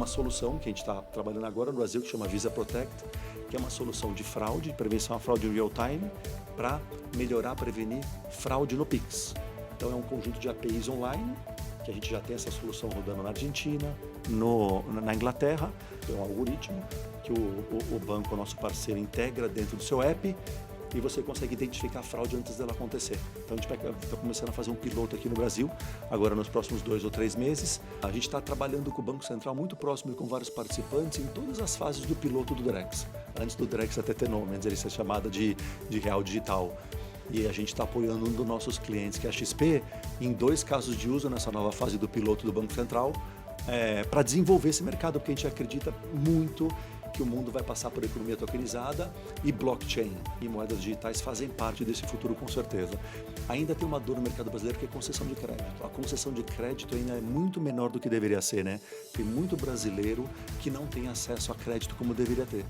uma solução que a gente está trabalhando agora no Brasil, que chama Visa Protect, que é uma solução de fraude, prevenção à fraude em real time, para melhorar, prevenir fraude no Pix. Então é um conjunto de APIs online, que a gente já tem essa solução rodando na Argentina, na Inglaterra, é um algoritmo que o banco, nosso parceiro, integra dentro do seu app e você consegue identificar a fraude antes dela acontecer. Então a gente está começando a fazer um piloto aqui no Brasil, agora nos próximos 2 ou 3 meses. A gente está trabalhando com o Banco Central muito próximo e com vários participantes em todas as fases do piloto do Drex. Antes do Drex até ter nome, antes ele ser chamada de real digital. E a gente está apoiando um dos nossos clientes, que é a XP, em 2 casos de uso nessa nova fase do piloto do Banco Central, para desenvolver esse mercado, porque a gente acredita muito que o mundo vai passar por economia tokenizada e blockchain e moedas digitais fazem parte desse futuro com certeza. Ainda tem uma dor no mercado brasileiro que é concessão de crédito. A concessão de crédito ainda é muito menor do que deveria ser, né? Tem muito brasileiro que não tem acesso a crédito como deveria ter.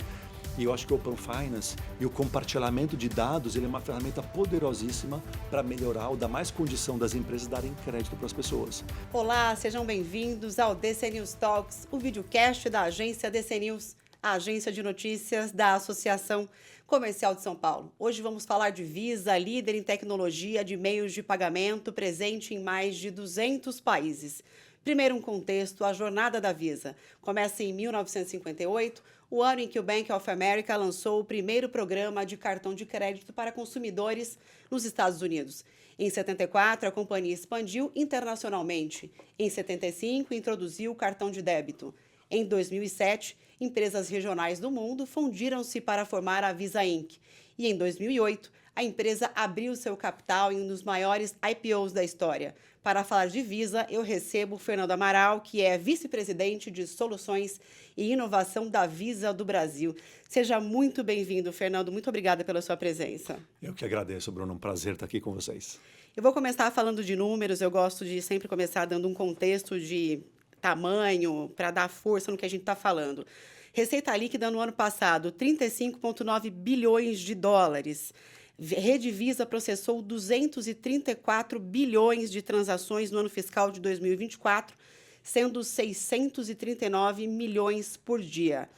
E eu acho que o Open Finance e o compartilhamento de dados, ele é uma ferramenta poderosíssima para melhorar ou dar mais condição das empresas darem crédito para as pessoas. Olá, sejam bem-vindos ao DC News Talks, o videocast da agência DC News, a agência de notícias da Associação Comercial de São Paulo. Hoje vamos falar de Visa, líder em tecnologia de meios de pagamento, presente em mais de 200 países. Primeiro, um contexto, a jornada da Visa. Começa em 1958, o ano em que o Bank of America lançou o primeiro programa de cartão de crédito para consumidores nos Estados Unidos. Em 74, a companhia expandiu internacionalmente. Em 75, introduziu o cartão de débito. Em 2007, empresas regionais do mundo fundiram-se para formar a Visa Inc. E em 2008, a empresa abriu seu capital em um dos maiores IPOs da história. Para falar de Visa, eu recebo o Fernando Amaral, que é vice-presidente de Soluções e Inovação da Visa do Brasil. Seja muito bem-vindo, Fernando. Muito obrigada pela sua presença. Eu que agradeço, Bruno. Um prazer estar aqui com vocês. Eu vou começar falando de números. Eu gosto de sempre começar dando um contexto de tamanho para dar força no que a gente está falando. Receita líquida no ano passado, 35,9 bilhões de dólares. Rede Visa processou 234 bilhões de transações no ano fiscal de 2024, sendo 639 milhões por dia.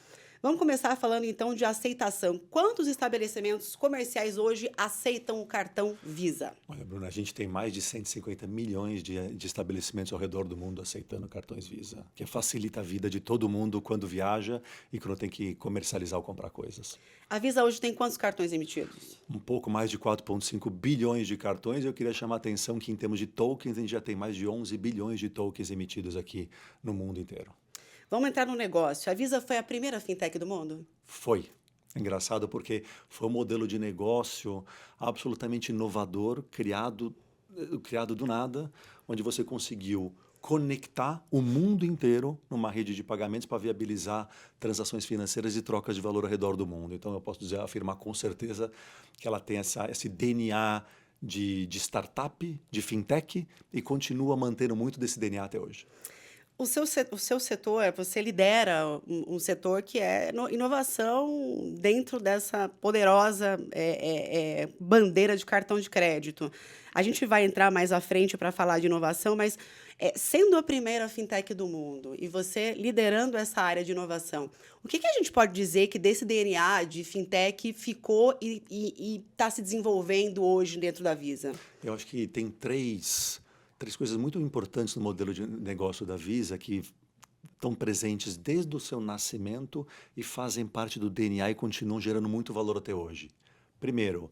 Vamos começar falando, então, de aceitação. Quantos estabelecimentos comerciais hoje aceitam o cartão Visa? Olha, Bruno, a gente tem mais de 150 milhões de estabelecimentos ao redor do mundo aceitando cartões Visa, que facilita a vida de todo mundo quando viaja e quando tem que comercializar ou comprar coisas. A Visa hoje tem quantos cartões emitidos? Um pouco mais de 4,5 bilhões de cartões. Eu queria chamar a atenção que, em termos de tokens, a gente já tem mais de 11 bilhões de tokens emitidos aqui no mundo inteiro. Vamos entrar no negócio. A Visa foi a primeira fintech do mundo? Foi. Engraçado porque foi um modelo de negócio absolutamente inovador, criado do nada, onde você conseguiu conectar o mundo inteiro numa rede de pagamentos para viabilizar transações financeiras e trocas de valor ao redor do mundo. Então, eu posso afirmar com certeza que ela tem esse DNA de startup, de fintech, e continua mantendo muito desse DNA até hoje. O seu setor, você lidera um setor que é inovação dentro dessa poderosa bandeira de cartão de crédito. A gente vai entrar mais à frente para falar de inovação, mas sendo a primeira fintech do mundo e você liderando essa área de inovação, o que a gente pode dizer que desse DNA de fintech ficou e está se desenvolvendo hoje dentro da Visa? Eu acho que tem três coisas muito importantes no modelo de negócio da Visa que estão presentes desde o seu nascimento e fazem parte do DNA e continuam gerando muito valor até hoje. Primeiro,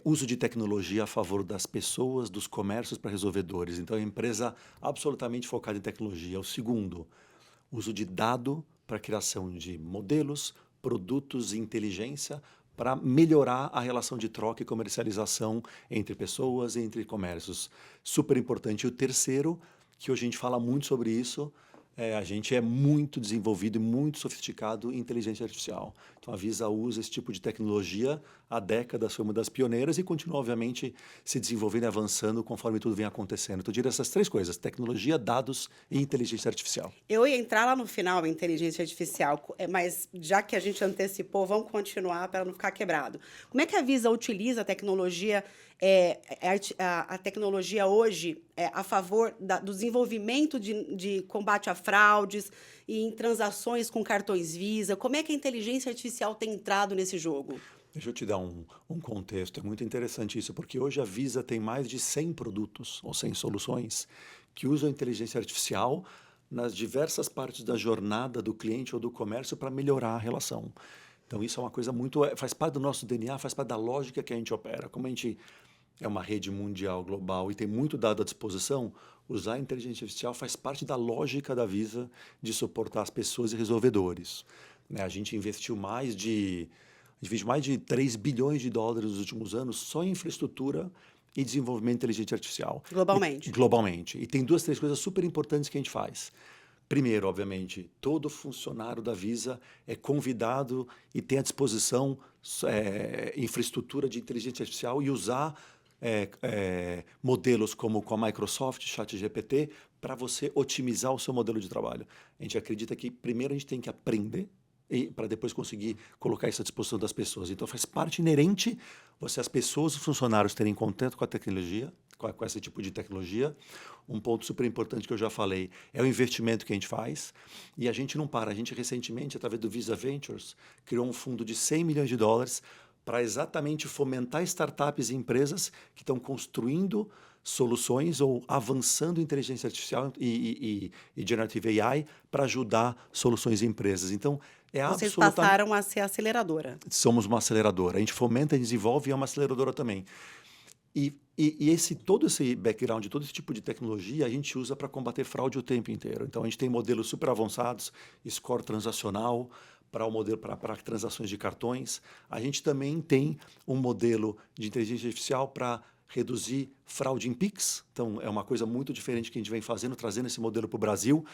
uso de tecnologia a favor das pessoas, dos comércios para resolver dores. Então, é uma empresa absolutamente focada em tecnologia. O segundo, uso de dado para a criação de modelos, produtos e inteligência para melhorar a relação de troca e comercialização entre pessoas e entre comércios. Super importante. E o terceiro, que hoje a gente fala muito sobre isso, a gente é muito desenvolvido e muito sofisticado em inteligência artificial. Então, a Visa usa esse tipo de tecnologia há décadas, foi uma das pioneiras e continua, obviamente, se desenvolvendo e avançando conforme tudo vem acontecendo. Então, eu diria essas três coisas, tecnologia, dados e inteligência artificial. Eu ia entrar lá no final em inteligência artificial, mas já que a gente antecipou, vamos continuar para não ficar quebrado. Como é que a Visa utiliza a tecnologia A tecnologia hoje é a favor do desenvolvimento de combate a fraudes e em transações com cartões Visa. Como é que a inteligência artificial tem entrado nesse jogo? Deixa eu te dar um contexto. É muito interessante isso, porque hoje a Visa tem mais de 100 produtos ou 100 soluções que usam a inteligência artificial nas diversas partes da jornada do cliente ou do comércio para melhorar a relação. Então, isso é uma coisa muito... faz parte do nosso DNA, faz parte da lógica que a gente opera. Como a gente é uma rede mundial, global, e tem muito dado à disposição, usar a inteligência artificial faz parte da lógica da Visa de suportar as pessoas e resolvedores. Né? A gente investiu mais de 3 bilhões de dólares nos últimos anos só em infraestrutura e desenvolvimento de inteligência artificial. Globalmente. Globalmente. E tem 2, 3 coisas super importantes que a gente faz. Primeiro, obviamente, todo funcionário da Visa é convidado e tem à disposição infraestrutura de inteligência artificial e usar modelos como com a Microsoft, ChatGPT, para você otimizar o seu modelo de trabalho. A gente acredita que primeiro a gente tem que aprender para depois conseguir colocar isso à disposição das pessoas. Então, faz parte inerente as pessoas, os funcionários terem contato com a tecnologia, com esse tipo de tecnologia. Um ponto super importante que eu já falei é o investimento que a gente faz. E a gente não para. A gente recentemente, através do Visa Ventures, criou um fundo de 100 milhões de dólares para exatamente fomentar startups e empresas que estão construindo soluções ou avançando em inteligência artificial e generative AI para ajudar soluções e empresas. Então, Vocês passaram a ser aceleradora. Somos uma aceleradora. A gente fomenta, desenvolve e é uma aceleradora também. E todo esse background, todo esse tipo de tecnologia, a gente usa para combater fraude o tempo inteiro. Então, a gente tem modelos super avançados, score transacional, para transações de cartões. A gente também tem um modelo de inteligência artificial para reduzir fraude em Pix. Então, é uma coisa muito diferente que a gente vem fazendo, trazendo esse modelo para o Brasil.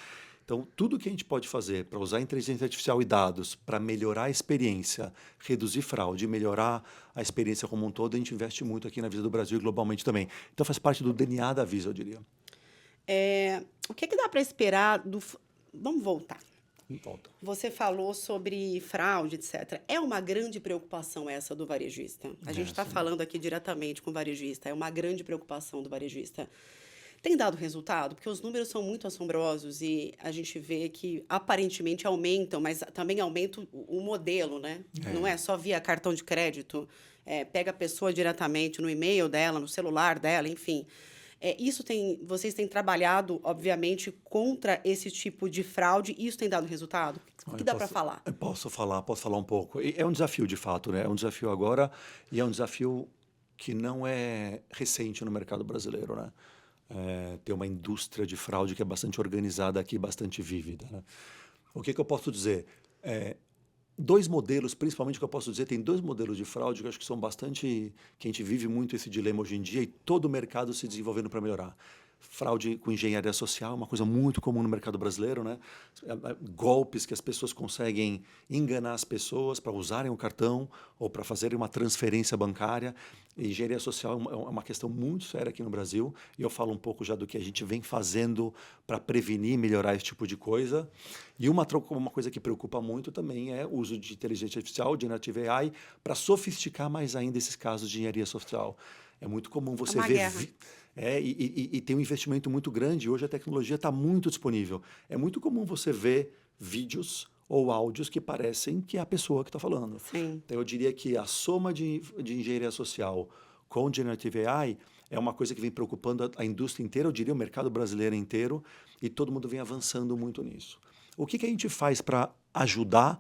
Então, tudo que a gente pode fazer para usar inteligência artificial e dados para melhorar a experiência, reduzir fraude, melhorar a experiência como um todo, a gente investe muito aqui na Visa do Brasil e globalmente também. Então, faz parte do DNA da Visa, eu diria. O que dá para esperar do... Vamos voltar. Volta. Você falou sobre fraude, etc. É uma grande preocupação essa do varejista. A gente está falando aqui diretamente com o varejista. É uma grande preocupação do varejista. Tem dado resultado? Porque os números são muito assombrosos e a gente vê que aparentemente aumentam, mas também aumenta o modelo, né? Não é só via cartão de crédito. Pega a pessoa diretamente no e-mail dela, no celular dela, enfim. Vocês têm trabalhado, obviamente, contra esse tipo de fraude e isso tem dado resultado? O que dá para falar? Posso falar um pouco. É um desafio, de fato, né? É um desafio agora e é um desafio que não é recente no mercado brasileiro, né? Tem uma indústria de fraude que é bastante organizada aqui, bastante vívida, né? O que eu posso dizer? 2 modelos, principalmente, que eu posso dizer, tem 2 modelos de fraude que eu acho que são bastante... que a gente vive muito esse dilema hoje em dia e todo o mercado se desenvolvendo para melhorar. Fraude com engenharia social é uma coisa muito comum no mercado brasileiro, né? Golpes que as pessoas conseguem enganar as pessoas para usarem o cartão ou para fazerem uma transferência bancária. E engenharia social é uma questão muito séria aqui no Brasil e eu falo um pouco já do que a gente vem fazendo para prevenir e melhorar esse tipo de coisa. E uma coisa que preocupa muito também é o uso de inteligência artificial, generative AI, para sofisticar mais ainda esses casos de engenharia social. É muito comum você ver... E tem um investimento muito grande. Hoje a tecnologia está muito disponível. É muito comum você ver vídeos ou áudios que parecem que é a pessoa que está falando. Sim. Então, eu diria que a soma de engenharia social com generative AI é uma coisa que vem preocupando a indústria inteira, eu diria o mercado brasileiro inteiro, e todo mundo vem avançando muito nisso. O que a gente faz para ajudar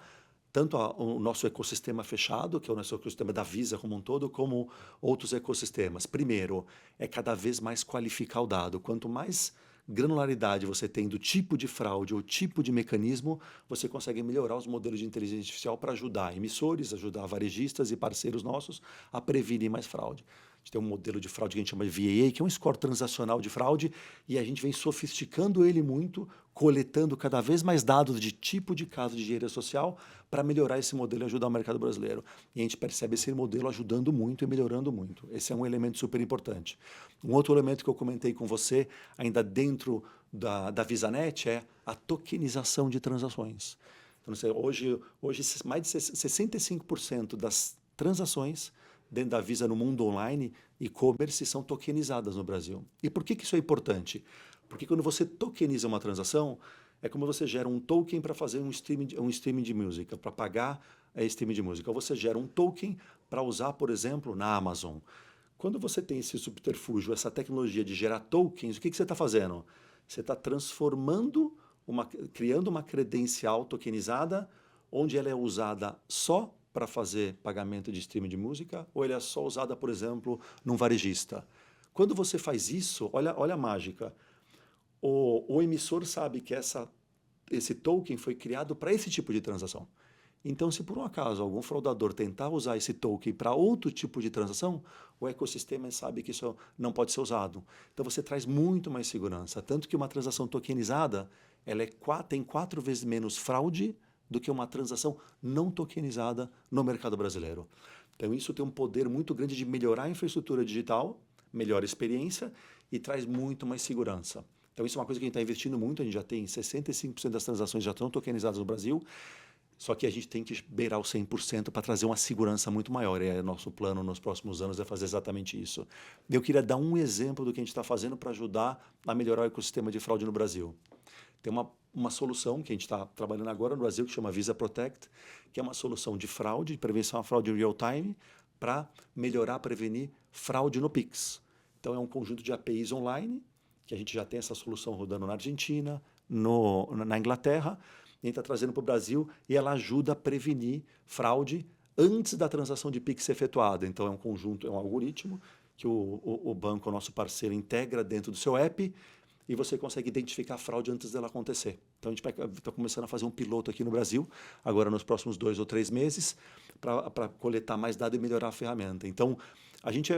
tanto o nosso ecossistema fechado, que é o nosso ecossistema da Visa como um todo, como outros ecossistemas? Primeiro, é cada vez mais qualificar o dado. Quanto mais granularidade você tem do tipo de fraude ou tipo de mecanismo, você consegue melhorar os modelos de inteligência artificial para ajudar emissores, ajudar varejistas e parceiros nossos a prevenir mais fraude. A gente tem um modelo de fraude que a gente chama de VAA, que é um score transacional de fraude, e a gente vem sofisticando ele muito, coletando cada vez mais dados de tipo de caso de engenharia social para melhorar esse modelo e ajudar o mercado brasileiro. E a gente percebe esse modelo ajudando muito e melhorando muito. Esse é um elemento super importante. Um outro elemento que eu comentei com você, ainda dentro da VisaNet, é a tokenização de transações. Então, hoje mais de 65% das transações dentro da Visa no mundo online, e-commerce, são tokenizadas no Brasil. E por que isso é importante? Porque quando você tokeniza uma transação, é como você gera um token para fazer um streaming de música, para pagar streaming de música. Ou você gera um token para usar, por exemplo, na Amazon. Quando você tem esse subterfúgio, essa tecnologia de gerar tokens, o que você está fazendo? Você está criando uma credencial tokenizada, onde ela é usada só para fazer pagamento de streaming de música, ou ela é só usada, por exemplo, num varejista. Quando você faz isso, olha a mágica. O emissor sabe que esse token foi criado para esse tipo de transação. Então, se por um acaso algum fraudador tentar usar esse token para outro tipo de transação, o ecossistema sabe que isso não pode ser usado. Então, você traz muito mais segurança. Tanto que uma transação tokenizada tem 4 vezes menos fraude do que uma transação não tokenizada no mercado brasileiro. Então, isso tem um poder muito grande de melhorar a infraestrutura digital, melhora a experiência e traz muito mais segurança. Então, isso é uma coisa que a gente está investindo muito. A gente já tem 65% das transações já estão tokenizadas no Brasil. Só que a gente tem que beirar o 100% para trazer uma segurança muito maior. Nosso plano nos próximos anos é fazer exatamente isso. Eu queria dar um exemplo do que a gente está fazendo para ajudar a melhorar o ecossistema de fraude no Brasil. Tem uma solução que a gente está trabalhando agora no Brasil, que chama Visa Protect, que é uma solução de fraude, de prevenção à fraude em real time, para melhorar, prevenir fraude no Pix. Então, é um conjunto de APIs online, que a gente já tem essa solução rodando na Argentina, na Inglaterra, a gente está trazendo para o Brasil e ela ajuda a prevenir fraude antes da transação de Pix ser efetuada. Então, é um algoritmo que o banco, o nosso parceiro, integra dentro do seu app e você consegue identificar a fraude antes dela acontecer. Então, a gente está começando a fazer um piloto aqui no Brasil, agora nos próximos 2 ou 3 meses, para coletar mais dados e melhorar a ferramenta. Então,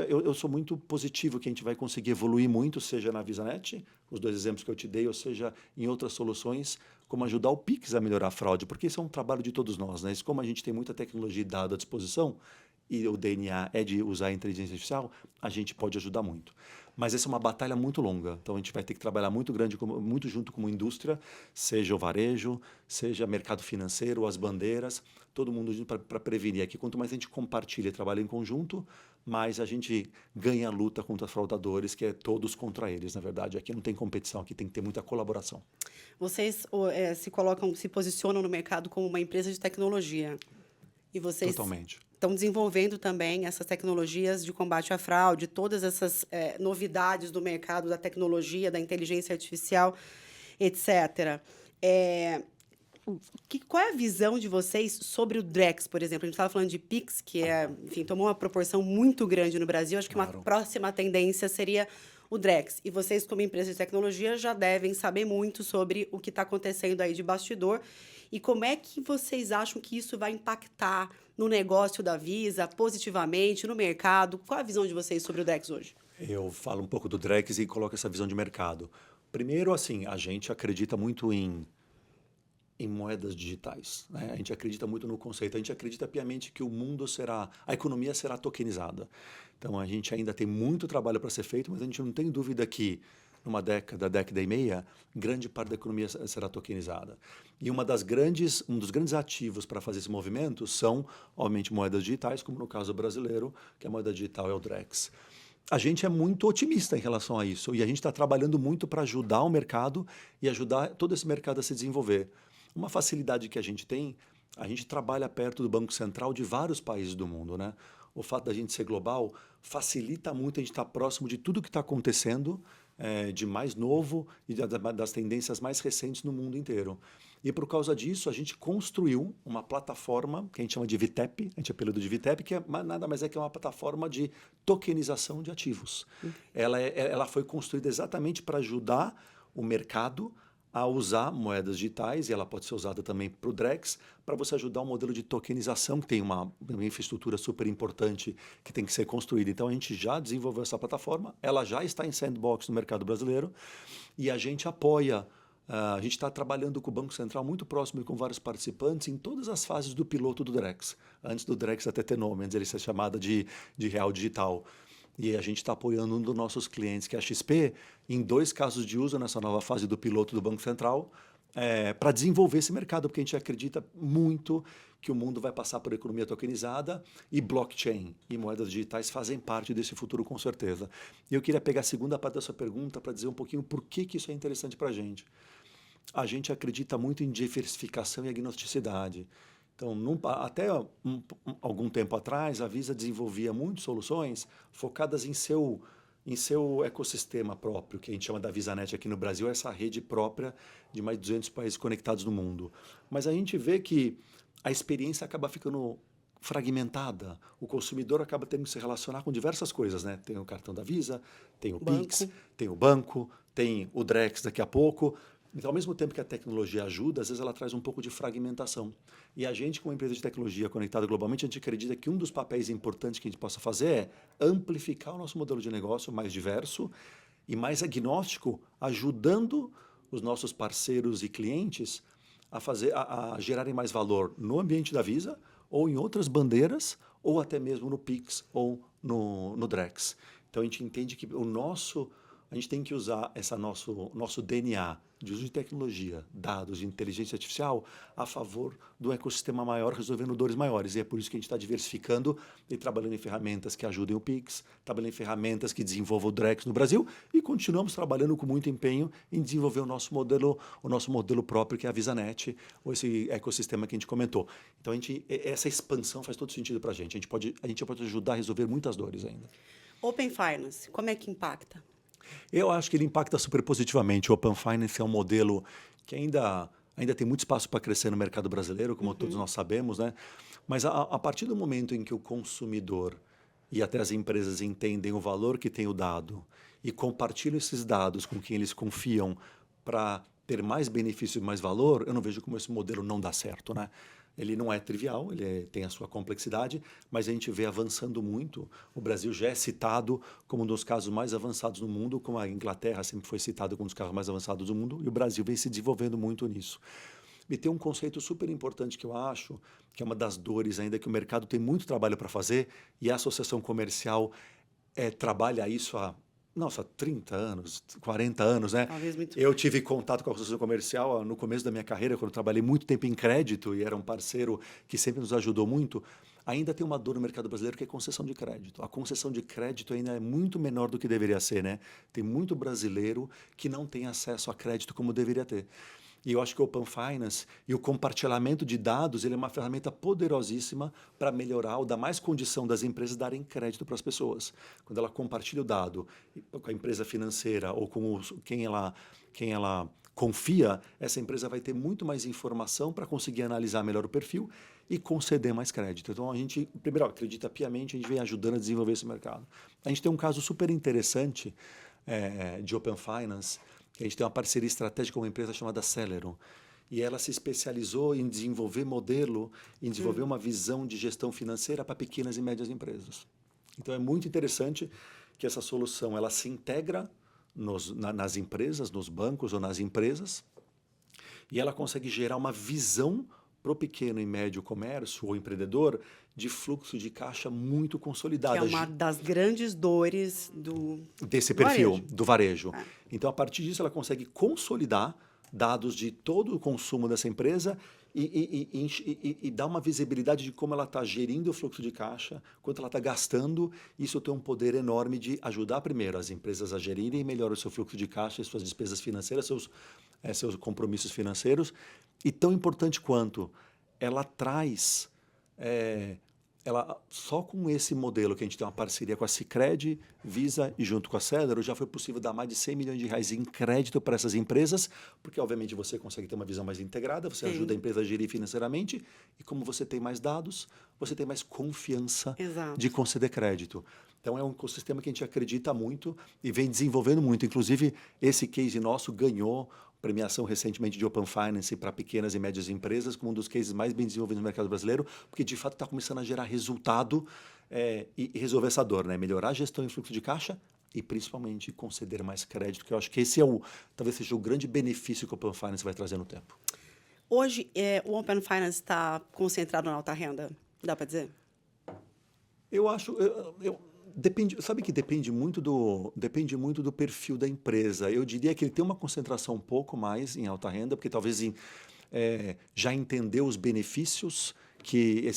eu sou muito positivo que a gente vai conseguir evoluir muito, seja na VisaNet, os 2 exemplos que eu te dei, ou seja, em outras soluções, como ajudar o Pix a melhorar a fraude, porque isso é um trabalho de todos nós, né? Como a gente tem muita tecnologia e dado à disposição, e o DNA é de usar a inteligência artificial, a gente pode ajudar muito. Mas essa é uma batalha muito longa, então a gente vai ter que trabalhar muito junto como indústria, seja o varejo, seja mercado financeiro, as bandeiras, todo mundo junto para prevenir. Aqui, quanto mais a gente compartilha e trabalha em conjunto, mais a gente ganha a luta contra os fraudadores, que é todos contra eles, na verdade. Aqui não tem competição, aqui tem que ter muita colaboração. Vocês se posicionam no mercado como uma empresa de tecnologia. E vocês Totalmente. estão desenvolvendo também essas tecnologias de combate à fraude, todas essas novidades do mercado da tecnologia, da inteligência artificial, etc. Qual é a visão de vocês sobre o Drex, por exemplo? A gente estava falando de Pix, que enfim, tomou uma proporção muito grande no Brasil. Acho que uma próxima tendência seria o Drex. E vocês, como empresa de tecnologia, já devem saber muito sobre o que está acontecendo aí de bastidor. E como é que vocês acham que isso vai impactar no negócio da Visa, positivamente, no mercado? Qual a visão de vocês sobre o Drex hoje? Eu falo um pouco do Drex e coloco essa visão de mercado. Primeiro, assim, a gente acredita muito em moedas digitais, né? A gente acredita muito no conceito. A gente acredita piamente que a economia será tokenizada. Então, a gente ainda tem muito trabalho para ser feito, mas a gente não tem dúvida que numa década e meia, grande parte da economia será tokenizada. E um dos grandes ativos para fazer esse movimento são, obviamente, moedas digitais, como no caso brasileiro, que a moeda digital é o Drex. A gente é muito otimista em relação a isso e a gente está trabalhando muito para ajudar o mercado e ajudar todo esse mercado a se desenvolver. Uma facilidade que a gente trabalha perto do Banco Central de vários países do mundo, né? O fato da gente ser global facilita muito a gente estar próximo de tudo que está acontecendo, de mais novo e das tendências mais recentes no mundo inteiro. E por causa disso, a gente construiu uma plataforma que a gente chama de VTEP, a gente apelida de VTEP, que nada mais é que uma plataforma de tokenização de ativos. Ela foi construída exatamente para ajudar o mercado a usar moedas digitais, e ela pode ser usada também para o Drex, para você ajudar o modelo de tokenização, que tem uma infraestrutura super importante que tem que ser construída. Então, a gente já desenvolveu essa plataforma, ela já está em sandbox no mercado brasileiro, e a gente apoia, a gente está trabalhando com o Banco Central muito próximo e com vários participantes em todas as fases do piloto do Drex. Antes do Drex até ter nome, antes ele ser chamado de real digital. E a gente está apoiando um dos nossos clientes, que é a XP, em 2 casos de uso nessa nova fase do piloto do Banco Central. para desenvolver esse mercado, porque a gente acredita muito que o mundo vai passar por economia tokenizada e blockchain e moedas digitais fazem parte desse futuro com certeza. E eu queria pegar a segunda parte da sua pergunta para dizer um pouquinho por que isso é interessante para a gente. A gente acredita muito em diversificação e agnosticidade. Então, até algum tempo atrás, a Visa desenvolvia muitas soluções focadas em seu ecossistema próprio, que a gente chama da VisaNet aqui no Brasil, essa rede própria de mais de 200 países conectados no mundo. Mas a gente vê que a experiência acaba ficando fragmentada. O consumidor acaba tendo que se relacionar com diversas coisas, né? Tem o cartão da Visa, tem o Pix, tem o banco, tem o Drex daqui a pouco. Então, ao mesmo tempo que a tecnologia ajuda, às vezes ela traz um pouco de fragmentação. E a gente, como empresa de tecnologia conectada globalmente, a gente acredita que um dos papéis importantes que a gente possa fazer é amplificar o nosso modelo de negócio mais diverso e mais agnóstico, ajudando os nossos parceiros e clientes a gerarem mais valor no ambiente da Visa ou em outras bandeiras, ou até mesmo no Pix ou no Drex. Então, a gente entende que a gente tem que usar nosso DNA de uso de tecnologia, dados, de inteligência artificial a favor do ecossistema maior, resolvendo dores maiores. E é por isso que a gente está diversificando e trabalhando em ferramentas que ajudem o Pix, trabalhando em ferramentas que desenvolvam o Drex no Brasil e continuamos trabalhando com muito empenho em desenvolver o nosso modelo próprio, que é a VisaNet, ou esse ecossistema que a gente comentou. Então, essa expansão faz todo sentido para a gente. A gente pode ajudar a resolver muitas dores ainda. Open Finance, como é que impacta? Eu acho que ele impacta super positivamente. O Open Finance é um modelo que ainda tem muito espaço para crescer no mercado brasileiro, como todos nós sabemos, né? Mas a partir do momento em que o consumidor e até as empresas entendem o valor que tem o dado e compartilham esses dados com quem eles confiam para ter mais benefício e mais valor, eu não vejo como esse modelo não dá certo, né? Ele não é trivial, tem a sua complexidade, mas a gente vê avançando muito. O Brasil já é citado como um dos casos mais avançados do mundo, como a Inglaterra sempre foi citada como um dos casos mais avançados do mundo, e o Brasil vem se desenvolvendo muito nisso. E tem um conceito super importante que eu acho, que é uma das dores ainda, que o mercado tem muito trabalho para fazer, e a associação comercial trabalha isso há 30 anos, 40 anos, né? Eu tive contato com a associação comercial no começo da minha carreira, quando eu trabalhei muito tempo em crédito e era um parceiro que sempre nos ajudou muito. Ainda tem uma dor no mercado brasileiro que é concessão de crédito. A concessão de crédito ainda é muito menor do que deveria ser, né? Tem muito brasileiro que não tem acesso a crédito como deveria ter. E eu acho que o Open Finance e o compartilhamento de dados, ele é uma ferramenta poderosíssima para melhorar ou dar mais condição das empresas darem crédito para as pessoas. Quando ela compartilha o dado com a empresa financeira ou com quem ela confia, essa empresa vai ter muito mais informação para conseguir analisar melhor o perfil e conceder mais crédito. Então, a gente, primeiro, acredita piamente, a gente vem ajudando a desenvolver esse mercado. A gente tem um caso super interessante de Open Finance. A gente tem uma parceria estratégica com uma empresa chamada Celeron. E ela se especializou em desenvolver uma visão de gestão financeira para pequenas e médias empresas. Então, é muito interessante que essa solução ela se integra nas empresas, nos bancos ou nas empresas, e ela consegue gerar uma visão para o pequeno e médio comércio ou empreendedor de fluxo de caixa muito consolidada. Que é uma das grandes dores desse perfil, do varejo. Então, a partir disso, ela consegue consolidar dados de todo o consumo dessa empresa e dar uma visibilidade de como ela está gerindo o fluxo de caixa, quanto ela está gastando. Isso tem um poder enorme de ajudar, primeiro, as empresas a gerirem melhor o seu fluxo de caixa, suas despesas financeiras, seus compromissos financeiros. E tão importante quanto, ela traz... só com esse modelo que a gente tem uma parceria com a Sicredi, Visa e junto com a Celeron, já foi possível dar mais de R$100 milhões em crédito para essas empresas, porque obviamente você consegue ter uma visão mais integrada, você ajuda a empresa a gerir financeiramente e como você tem mais dados, você tem mais confiança de conceder crédito. Então, é um ecossistema que a gente acredita muito e vem desenvolvendo muito. Inclusive, esse case nosso ganhou premiação recentemente de Open Finance para pequenas e médias empresas, como um dos cases mais bem desenvolvidos no mercado brasileiro, porque de fato está começando a gerar resultado e resolver essa dor, né? Melhorar a gestão e fluxo de caixa e principalmente conceder mais crédito, que eu acho que esse talvez seja o grande benefício que o Open Finance vai trazer no tempo. Hoje, o Open Finance está concentrado na alta renda, dá para dizer? Eu acho... Sabe que depende muito do perfil da empresa. Eu diria que ele tem uma concentração um pouco mais em alta renda, porque talvez já entendeu os benefícios que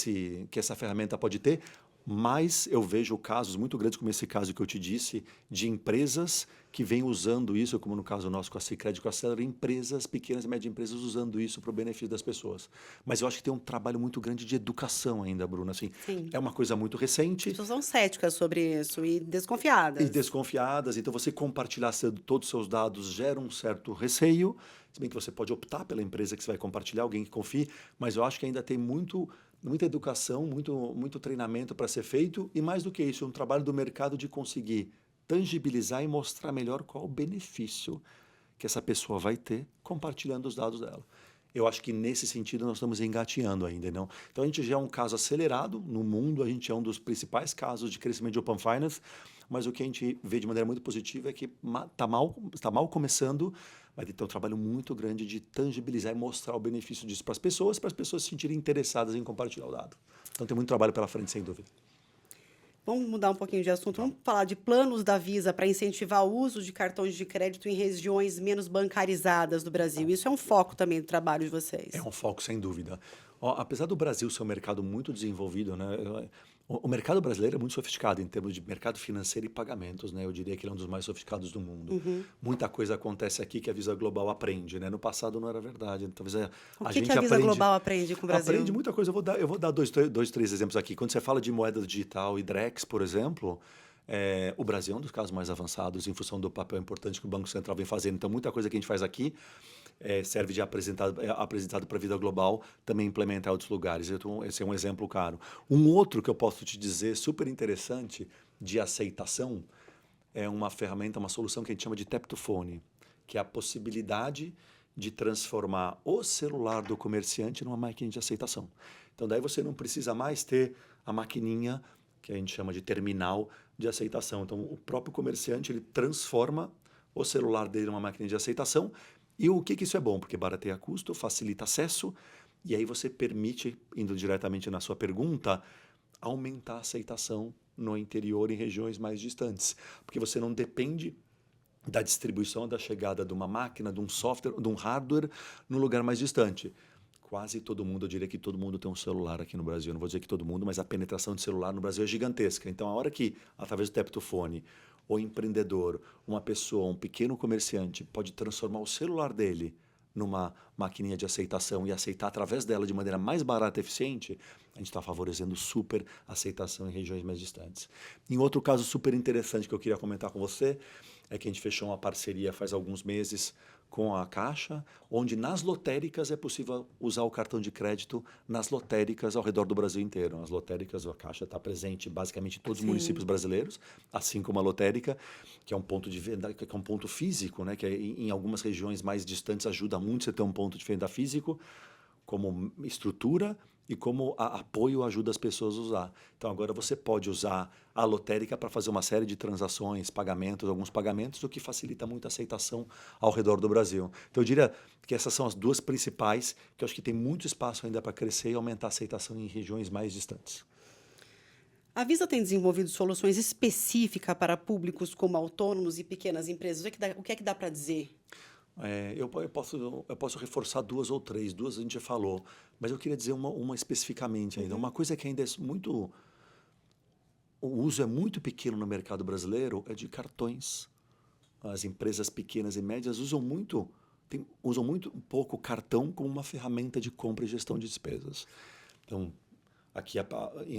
essa ferramenta pode ter, mas eu vejo casos muito grandes, como esse caso que eu te disse, de empresas que vêm usando isso, como no caso nosso com a Sicredi e com a Celera, empresas, pequenas e médias empresas usando isso para o benefício das pessoas. Mas eu acho que tem um trabalho muito grande de educação ainda, Bruna. Assim, Sim. é uma coisa muito recente. As pessoas são céticas sobre isso e E desconfiadas. desconfiadas, então você compartilhar todos os seus dados gera um certo receio, se bem que você pode optar pela empresa que você vai compartilhar, alguém que confie, mas eu acho que ainda tem muita educação, muito treinamento para ser feito, e mais do que isso, um trabalho do mercado de conseguir tangibilizar e mostrar melhor qual o benefício que essa pessoa vai ter compartilhando os dados dela. Eu acho que nesse sentido nós estamos engateando ainda, não? Então a gente já é um caso acelerado no mundo, a gente é um dos principais casos de crescimento de Open Finance, mas o que a gente vê de maneira muito positiva é que tá mal começando, vai ter um trabalho muito grande de tangibilizar e mostrar o benefício disso para as pessoas se sentirem interessadas em compartilhar o dado. Então tem muito trabalho pela frente, sem dúvida. Vamos mudar um pouquinho de assunto. Vamos falar de planos da Visa para incentivar o uso de cartões de crédito em regiões menos bancarizadas do Brasil. Isso é um foco também do trabalho de vocês. É um foco, sem dúvida. Ó, apesar do Brasil ser um mercado muito desenvolvido, né, o mercado brasileiro é muito sofisticado em termos de mercado financeiro e pagamentos, né? Eu diria que ele é um dos mais sofisticados do mundo. Muita coisa acontece aqui que a Visa Global aprende, né? No passado não era verdade. Talvez O a que gente a Visa aprende, Global aprende com o Brasil? aprende muita coisa. Eu vou dar dois, três exemplos aqui. Quando você fala de moeda digital e Drex, por exemplo, o Brasil é um dos casos mais avançados em função do papel importante que o Banco Central vem fazendo. Então, muita coisa que a gente faz aqui serve de apresentado para a vida global, também implementar em outros lugares. Então, esse é um exemplo claro. Um outro que eu posso te dizer, super interessante, de aceitação, é uma ferramenta, uma solução que a gente chama de Tap to Phone, que é a possibilidade de transformar o celular do comerciante numa máquina de aceitação. Então, daí você não precisa mais ter a maquininha, que a gente chama de terminal de aceitação. Então, o próprio comerciante ele transforma o celular dele numa máquina de aceitação. E o que isso é bom? Porque barateia custo, facilita acesso, e aí você permite, indo diretamente na sua pergunta, aumentar a aceitação no interior em regiões mais distantes. Porque você não depende da distribuição, da chegada de uma máquina, de um software, de um hardware no lugar mais distante. Quase todo mundo, eu diria que todo mundo tem um celular aqui no Brasil. Eu não vou dizer que todo mundo, mas a penetração de celular no Brasil é gigantesca. Então, a hora que, através do Tap to Phone, o empreendedor, uma pessoa, um pequeno comerciante, pode transformar o celular dele numa maquininha de aceitação e aceitar através dela de maneira mais barata e eficiente, a gente está favorecendo super aceitação em regiões mais distantes. Em outro caso super interessante que eu queria comentar com você, é que a gente fechou uma parceria faz alguns meses com a Caixa, onde nas lotéricas é possível usar o cartão de crédito nas lotéricas ao redor do Brasil inteiro. As lotéricas, a Caixa está presente basicamente em todos os municípios brasileiros, assim como a lotérica, que é um ponto de venda, que é um ponto físico, né? Que em algumas regiões mais distantes ajuda muito você ter um ponto de venda físico, como estrutura e como apoio ajuda as pessoas a usar. Então agora você pode usar a lotérica para fazer uma série de transações, pagamentos, alguns pagamentos, o que facilita muito a aceitação ao redor do Brasil. Então eu diria que essas são as duas principais, que eu acho que tem muito espaço ainda para crescer e aumentar a aceitação em regiões mais distantes. A Visa tem desenvolvido soluções específicas para públicos como autônomos e pequenas empresas. O que é que dá para dizer? Eu posso reforçar duas ou três, duas a gente já falou, mas eu queria dizer uma especificamente ainda. Uma coisa que ainda é muito... O uso é muito pequeno no mercado brasileiro é de cartões. As empresas pequenas e médias usam muito pouco cartão como uma ferramenta de compra e gestão de despesas. Então, aqui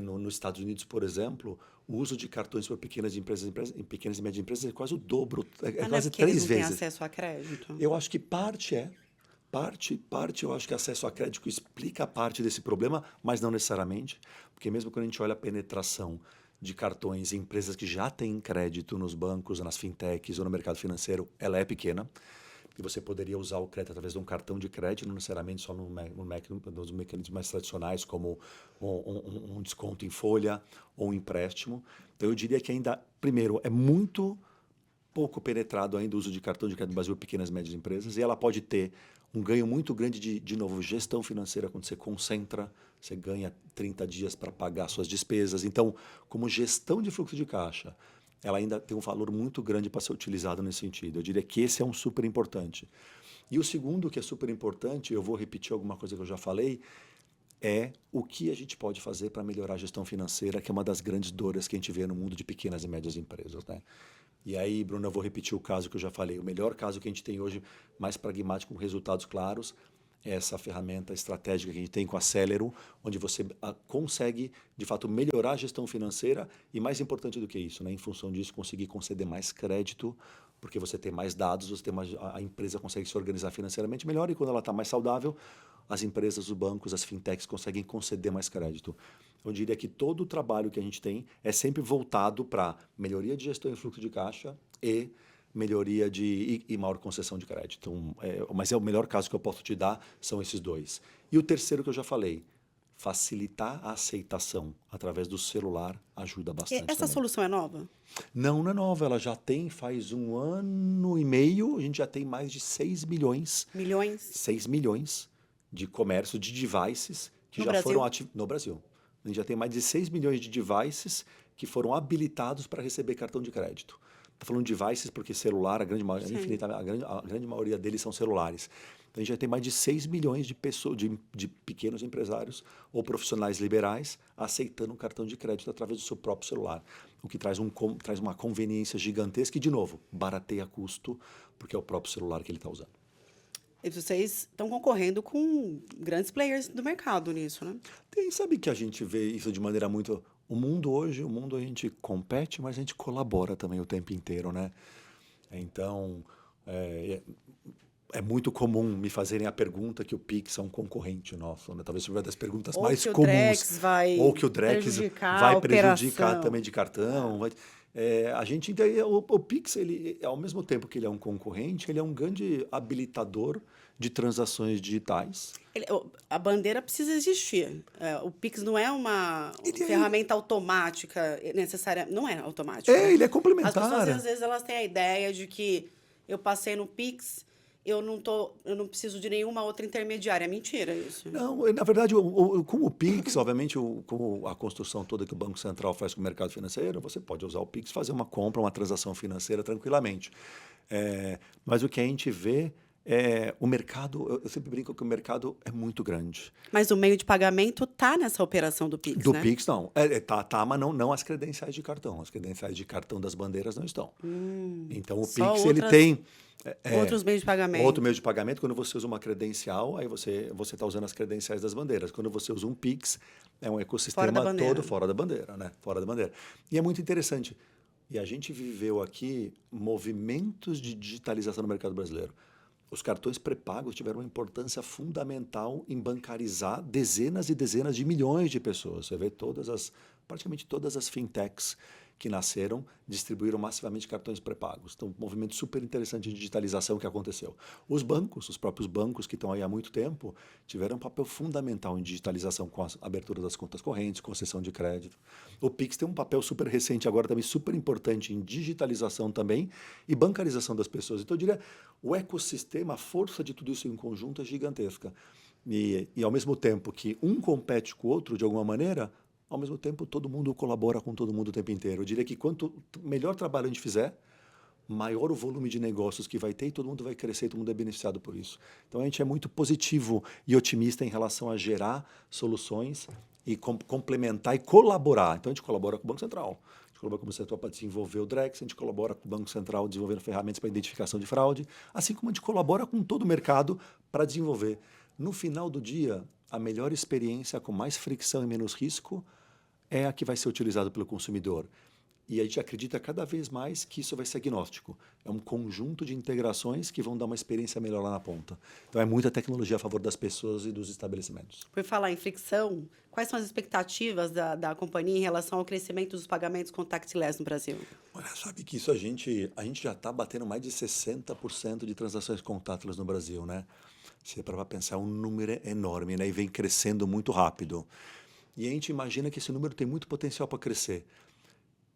nos Estados Unidos, por exemplo, o uso de cartões por pequenas e médias empresas é quase o dobro, quase três vezes. Não tem acesso a crédito? Eu acho que parte eu acho que acesso a crédito explica parte desse problema, mas não necessariamente, porque mesmo quando a gente olha a penetração de cartões em empresas que já têm crédito nos bancos, nas fintechs ou no mercado financeiro, ela é pequena. E você poderia usar o crédito através de um cartão de crédito, não necessariamente só nos mecanismos mais tradicionais, como um desconto em folha ou um empréstimo. Então, eu diria que ainda, primeiro, é muito pouco penetrado ainda o uso de cartão de crédito no Brasil, pequenas e médias empresas, e ela pode ter um ganho muito grande de novo, gestão financeira, quando você concentra, você ganha 30 dias para pagar suas despesas. Então, como gestão de fluxo de caixa, ela ainda tem um valor muito grande para ser utilizado nesse sentido. Eu diria que esse é um super importante. E o segundo, que é super importante, eu vou repetir alguma coisa que eu já falei, é o que a gente pode fazer para melhorar a gestão financeira, que é uma das grandes dores que a gente vê no mundo de pequenas e médias empresas, né? E aí, Bruno, eu vou repetir o caso que eu já falei. O melhor caso que a gente tem hoje, mais pragmático, com resultados claros, é essa ferramenta estratégica que a gente tem com a Celero, onde você consegue, de fato, melhorar a gestão financeira e, mais importante do que isso, né, em função disso, conseguir conceder mais crédito, porque você tem mais dados, você tem a empresa consegue se organizar financeiramente melhor e, quando ela está mais saudável, as empresas, os bancos, as fintechs conseguem conceder mais crédito. Eu diria que todo o trabalho que a gente tem é sempre voltado para melhoria de gestão e fluxo de caixa e melhoria e maior concessão de crédito. Então, mas o melhor caso que eu posso te dar são esses dois. E o terceiro que eu já falei, facilitar a aceitação através do celular ajuda bastante Essa também. solução é nova? Não, não é nova. Ela já tem, faz 1 ano e meio, a gente já tem mais de 6 milhões. Milhões? 6 milhões de comércio de devices que No já Brasil? foram ativos no Brasil. A gente já tem mais de 6 milhões de devices que foram habilitados para receber cartão de crédito. Estou falando de devices porque celular, a grande maioria deles são celulares. Então, a gente já tem mais de 6 milhões de pessoas, de pequenos empresários ou profissionais liberais aceitando um cartão de crédito através do seu próprio celular, o que traz uma conveniência gigantesca e, de novo, barateia custo, porque é o próprio celular que ele está usando. E vocês estão concorrendo com grandes players do mercado nisso, né? Sabe que a gente vê isso de maneira muito... O mundo a gente compete, mas a gente colabora também o tempo inteiro, né? Então, é muito comum me fazerem a pergunta que o Pix é um concorrente nosso, né? Talvez seja uma das perguntas Ou mais que o comuns. Drex vai Ou que o Drex prejudicar vai a prejudicar operação. também de cartão. A gente, o Pix, ele, ao mesmo tempo que ele é um concorrente, ele é um grande habilitador de transações digitais. A bandeira precisa existir. O Pix não é uma ferramenta automática necessária. Não é automática. Ele é As complementar. pessoas, às vezes, elas têm a ideia de que eu passei no Pix, eu não preciso de nenhuma outra intermediária. É mentira isso. Não, na verdade, com o Pix, obviamente, com a construção toda que o Banco Central faz com o mercado financeiro, você pode usar o Pix, fazer uma compra, uma transação financeira tranquilamente. Mas o que a gente vê o mercado, eu sempre brinco que o mercado é muito grande. Mas o meio de pagamento está nessa operação do Pix, Do né? Pix, não. Tá, mas não as credenciais de cartão. As credenciais de cartão das bandeiras não estão. Então, o Pix, ele tem... outros meios de pagamento. Outro meio de pagamento, quando você usa uma credencial, aí você está usando as credenciais das bandeiras. Quando você usa um Pix, é um ecossistema todo fora da bandeira, né? Fora da bandeira. E é muito interessante. E a gente viveu aqui movimentos de digitalização no mercado brasileiro. Os cartões pré-pagos tiveram uma importância fundamental em bancarizar dezenas e dezenas de milhões de pessoas. Você vê praticamente todas as fintechs que nasceram distribuíram massivamente cartões pré-pagos. Então, um movimento super interessante de digitalização que aconteceu. Os próprios bancos que estão aí há muito tempo, tiveram um papel fundamental em digitalização com a abertura das contas correntes, concessão de crédito. O Pix tem um papel super recente agora também, super importante em digitalização também e bancarização das pessoas. Então, eu diria, o ecossistema, a força de tudo isso em conjunto é gigantesca. E ao mesmo tempo que um compete com o outro, de alguma maneira, ao mesmo tempo, todo mundo colabora com todo mundo o tempo inteiro. Eu diria que quanto melhor trabalho a gente fizer, maior o volume de negócios que vai ter e todo mundo vai crescer e todo mundo é beneficiado por isso. Então, a gente é muito positivo e otimista em relação a gerar soluções e complementar e colaborar. Então, a gente colabora com o Banco Central. A gente colabora com o Banco Central para desenvolver o Drex, a gente colabora com o Banco Central desenvolvendo ferramentas para identificação de fraude, assim como a gente colabora com todo o mercado para desenvolver. No final do dia, a melhor experiência com mais fricção e menos risco é a que vai ser utilizada pelo consumidor. E a gente acredita cada vez mais que isso vai ser agnóstico. É um conjunto de integrações que vão dar uma experiência melhor lá na ponta. Então, é muita tecnologia a favor das pessoas e dos estabelecimentos. Por falar em fricção, quais são as expectativas da companhia em relação ao crescimento dos pagamentos contactless no Brasil? Olha, sabe que isso a gente já está batendo mais de 60% de transações contactless no Brasil, né? Se para pensar, um número enorme, né? E vem crescendo muito rápido. E a gente imagina que esse número tem muito potencial para crescer.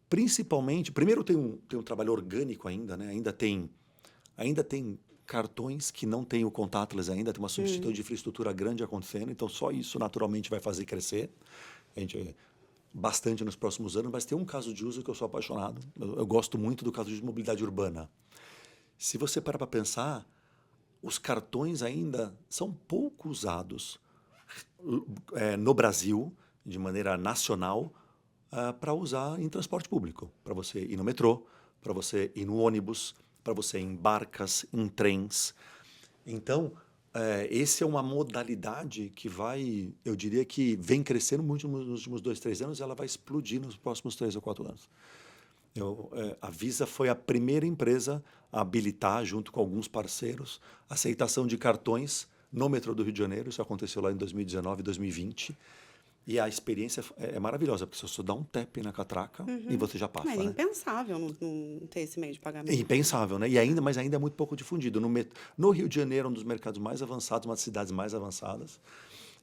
principalmente, primeiro tem um trabalho orgânico ainda, né? Ainda tem cartões que não têm o contactless ainda, tem uma substituição de infraestrutura grande acontecendo, então só isso naturalmente vai fazer crescer. A gente bastante nos próximos anos, mas tem um caso de uso que eu sou apaixonado. Eu gosto muito do caso de mobilidade urbana. Se você parar para pensar, os cartões ainda são pouco usados no Brasil, de maneira nacional, para usar em transporte público, para você ir no metrô, para você ir no ônibus, para você ir em barcas, em trens. Então, essa é uma modalidade que eu diria que vem crescendo muito nos últimos 2, 3 anos, e ela vai explodir nos próximos 3 ou 4 anos. A Visa foi a primeira empresa a habilitar, junto com alguns parceiros, a aceitação de cartões no metrô do Rio de Janeiro. Isso aconteceu lá em 2019, 2020. E a experiência é maravilhosa, porque você só dá um tap na catraca e você já passa. É né? impensável não ter esse meio de pagamento. É impensável, né? Mas ainda é muito pouco difundido. No Rio de Janeiro, um dos mercados mais avançados, uma das cidades mais avançadas.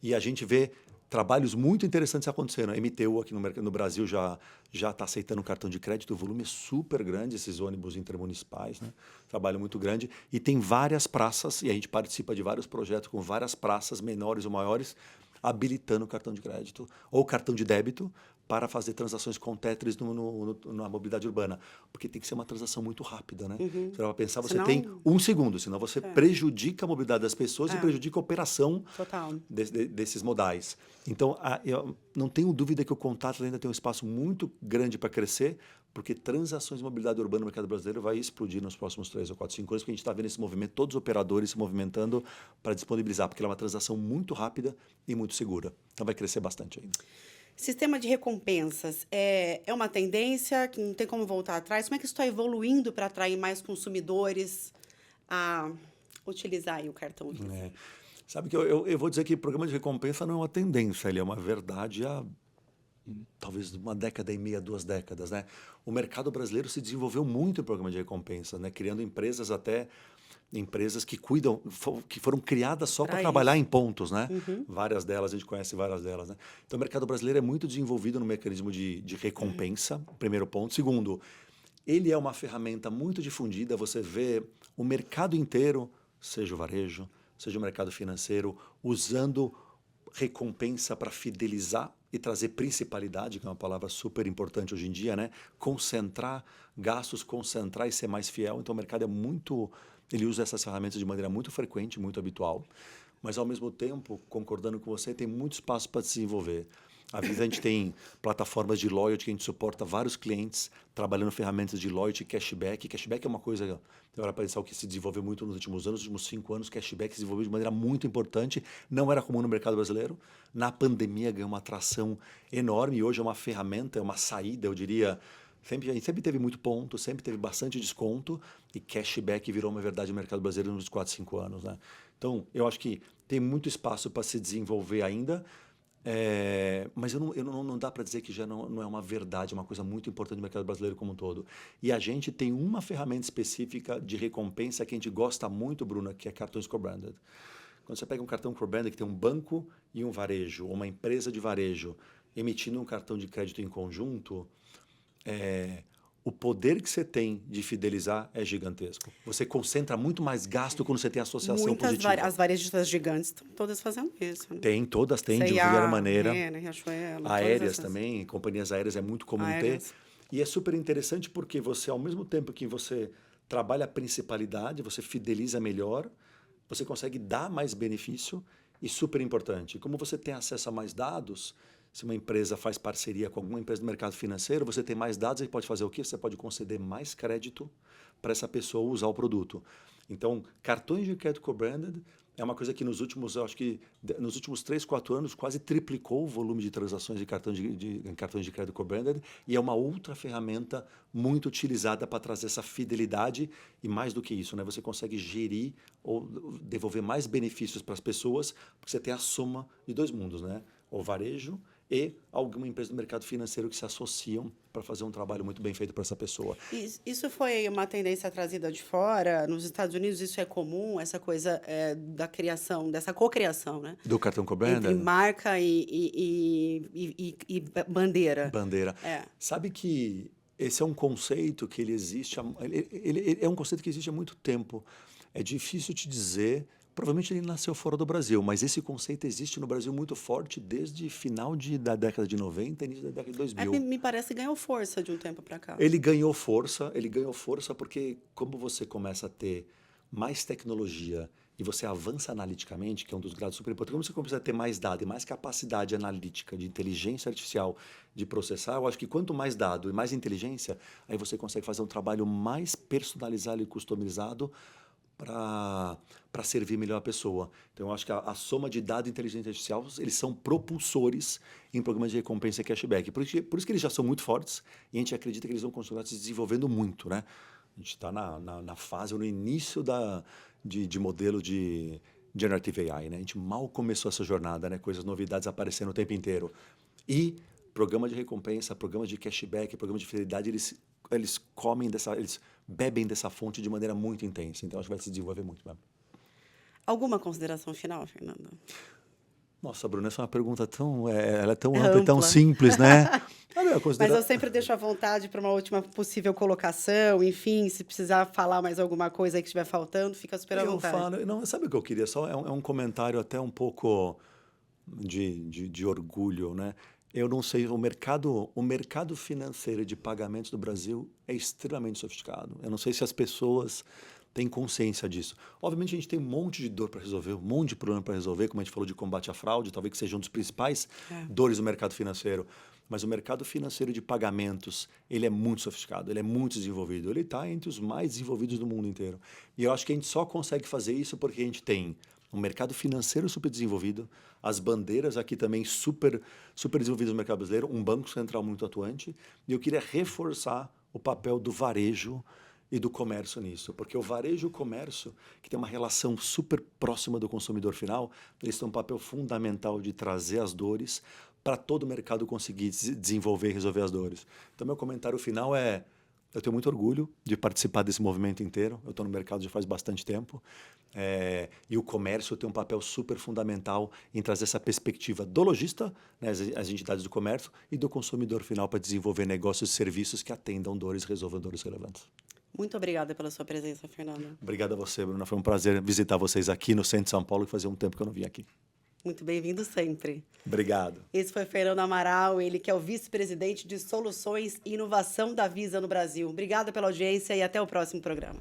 E a gente vê trabalhos muito interessantes acontecendo. A MTU aqui no Brasil já está aceitando cartão de crédito, o volume é super grande, esses ônibus intermunicipais, né? Trabalho muito grande. E tem várias praças, e a gente participa de vários projetos com várias praças, menores ou maiores, habilitando cartão de crédito ou cartão de débito para fazer transações com Tetris na mobilidade urbana. Porque tem que ser uma transação muito rápida, né? Você vai pensar, você tem 1 segundo, senão você prejudica a mobilidade das pessoas e prejudica a operação desses modais. Então, eu não tenho dúvida que o contato ainda tem um espaço muito grande para crescer, porque transações de mobilidade urbana no mercado brasileiro vai explodir nos próximos 3 ou 4, 5 anos, porque a gente está vendo esse movimento, todos os operadores se movimentando para disponibilizar, porque ela é uma transação muito rápida e muito segura. Então vai crescer bastante ainda. Sistema de recompensas é uma tendência que não tem como voltar atrás. Como é que isso está evoluindo para atrair mais consumidores a utilizar aí o cartão Visa? Sabe que eu vou dizer que o programa de recompensa não é uma tendência, ele é uma verdade há talvez 1,5 décadas, 2 décadas, né? O mercado brasileiro se desenvolveu muito em programa de recompensa, né? Criando empresas que cuidam, que foram criadas só para trabalhar em pontos, né? Várias delas, a gente conhece várias delas, né? Então, o mercado brasileiro é muito desenvolvido no mecanismo de recompensa, primeiro ponto. Segundo, ele é uma ferramenta muito difundida, você vê o mercado inteiro, seja o varejo, seja o mercado financeiro, usando recompensa para fidelizar e trazer principalidade, que é uma palavra super importante hoje em dia, né? Concentrar gastos, concentrar e ser mais fiel. Então, o mercado ele usa essas ferramentas de maneira muito frequente, muito habitual, mas, ao mesmo tempo, concordando com você, tem muito espaço para se desenvolver. A Visa, a gente tem plataformas de loyalty que a gente suporta vários clientes trabalhando ferramentas de loyalty e cashback. Cashback é uma coisa, para pensar, o que se desenvolveu muito nos últimos anos, nos últimos 5 anos, cashback se desenvolveu de maneira muito importante, não era comum no mercado brasileiro. Na pandemia ganhou uma atração enorme e hoje é uma ferramenta, é uma saída, eu diria. A gente sempre teve muito ponto, sempre teve bastante desconto e cashback virou uma verdade no mercado brasileiro nos 4, 5 anos. Né? Então, eu acho que tem muito espaço para se desenvolver ainda, mas não dá para dizer que já não é uma verdade, é uma coisa muito importante no mercado brasileiro como um todo. E a gente tem uma ferramenta específica de recompensa que a gente gosta muito, Bruna, que é cartões co-branded. Quando você pega um cartão co-branded que tem um banco e um varejo, ou uma empresa de varejo, emitindo um cartão de crédito em conjunto, o poder que você tem de fidelizar é gigantesco. Você concentra muito mais gasto quando você tem associação positiva. As varejistas gigantes estão todas fazendo isso. Né? Todas têm, de qualquer maneira. Riachuelo, aéreas também, companhias aéreas é muito comum ter. E é super interessante porque você, ao mesmo tempo que você trabalha a principalidade, você fideliza melhor, você consegue dar mais benefício e super importante. Como você tem acesso a mais dados, se uma empresa faz parceria com alguma empresa do mercado financeiro, você tem mais dados e pode fazer o quê? Você pode conceder mais crédito para essa pessoa usar o produto. Então, cartões de crédito co-branded é uma coisa que nos últimos 3, 4 anos quase triplicou o volume de transações de cartões de crédito co-branded e é uma outra ferramenta muito utilizada para trazer essa fidelidade e, mais do que isso, né, você consegue gerir ou devolver mais benefícios para as pessoas, porque você tem a soma de 2 mundos, né? O varejo e alguma empresa do mercado financeiro que se associam para fazer um trabalho muito bem feito para essa pessoa. Isso foi uma tendência trazida de fora? Nos Estados Unidos isso é comum, essa coisa da criação, dessa cocriação, né? Do cartão co-branded? Entre marca e bandeira. Bandeira. Sabe que esse é um conceito que ele existe, ele é um conceito que existe há muito tempo. É difícil te dizer, provavelmente ele nasceu fora do Brasil, mas esse conceito existe no Brasil muito forte desde final da década de 90 e início da década de 2000. Me parece que ganhou força de um tempo para cá. Ele ganhou força porque como você começa a ter mais tecnologia e você avança analiticamente, que é um dos graus super importantes, como você começa a ter mais dado e mais capacidade analítica de inteligência artificial de processar, eu acho que quanto mais dado e mais inteligência, aí você consegue fazer um trabalho mais personalizado e customizado para servir melhor a pessoa. Então, eu acho que a soma de dado e inteligência artificial, eles são propulsores em programas de recompensa e cashback. Por isso que eles já são muito fortes e a gente acredita que eles vão continuar se desenvolvendo muito, né? A gente está na fase, no início de modelo de Generative AI, né? A gente mal começou essa jornada, né? Coisas, novidades aparecendo o tempo inteiro. E programa de recompensa, programa de cashback, programa de fidelidade, eles bebem dessa fonte de maneira muito intensa. Então, acho que vai se desenvolver muito mesmo. Alguma consideração final, Fernando? Nossa, Bruna, essa é uma pergunta ela é tão ampla e tão simples, né? Mas eu sempre deixo à vontade para uma última possível colocação, enfim, se precisar falar mais alguma coisa aí que estiver faltando, fica super à vontade. Não, sabe o que eu queria? Só é um comentário até um pouco de orgulho, né? Eu não sei, o mercado financeiro de pagamentos do Brasil é extremamente sofisticado. Eu não sei se as pessoas têm consciência disso. Obviamente, a gente tem um monte de dor para resolver, um monte de problema para resolver, como a gente falou de combate à fraude, talvez que seja um dos principais dores do mercado financeiro. Mas o mercado financeiro de pagamentos, ele é muito sofisticado, ele é muito desenvolvido. Ele está entre os mais desenvolvidos do mundo inteiro. E eu acho que a gente só consegue fazer isso porque a gente tem um mercado financeiro super desenvolvido, as bandeiras aqui também super desenvolvidas no mercado brasileiro, um banco central muito atuante. E eu queria reforçar o papel do varejo e do comércio nisso, porque o varejo e o comércio, que tem uma relação super próxima do consumidor final, eles têm um papel fundamental de trazer as dores para todo o mercado conseguir desenvolver e resolver as dores. Então, meu comentário final é: eu tenho muito orgulho de participar desse movimento inteiro. Eu estou no mercado já faz bastante tempo. E o comércio tem um papel super fundamental em trazer essa perspectiva do lojista, né, as entidades do comércio, e do consumidor final para desenvolver negócios e serviços que atendam dores e resolvam dores relevantes. Muito obrigada pela sua presença, Fernando. Obrigado a você, Bruna. Foi um prazer visitar vocês aqui no centro de São Paulo, que fazia um tempo que eu não vim aqui. Muito bem-vindo sempre. Obrigado. Esse foi Fernando Amaral, ele que é o vice-presidente de Soluções e Inovação da Visa no Brasil. Obrigada pela audiência e até o próximo programa.